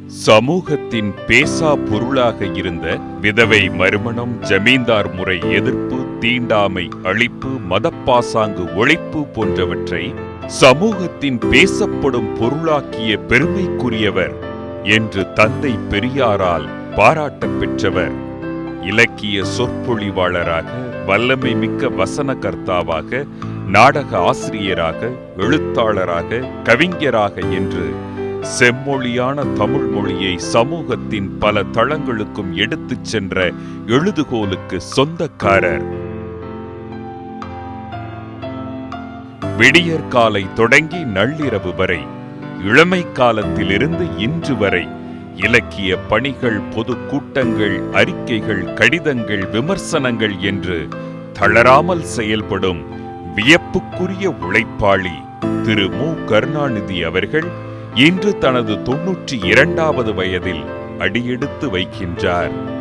சமூகத்தின் பேசா பொருளாக இருந்த விதவை மறுமணம், ஜமீன்தார் முறை எதிர்ப்பு, தீண்டாமை அழிப்பு, மதப்பாசாங்கு ஒழிப்பு போன்றவற்றை சமூகத்தின் பேசப்படும் பொருளாக்கிய பெருமைக்குரியவர் என்று தந்தை பெரியாரால் பாராட்டப் பெற்றவர். இலக்கிய சொற்பொழிவாளராக, வல்லமை மிக்க வசனகர்த்தாவாக, நாடக ஆசிரியராக, எழுத்தாளராக, கவிஞராக என்று செம்மொழியான தமிழ் மொழியை சமூகத்தின் பல தளங்களுக்கும் எடுத்துச் சென்ற எழுதுகோலுக்கு சொந்தக்காரர். விடியற்காலை தொடங்கி நள்ளிரவு வரை, இளமை காலத்திலிருந்து இன்று வரை இலக்கிய பணிகள், பொது கூட்டங்கள், அறிக்கைகள், கடிதங்கள், விமர்சனங்கள் என்று தளராமல் செயல்படும் வியப்புக்குரிய உழைப்பாளி திரு மு. கருணாநிதி அவர்கள் இன்று தனது 92வது வயதில் அடியெடுத்து வைக்கின்றார்.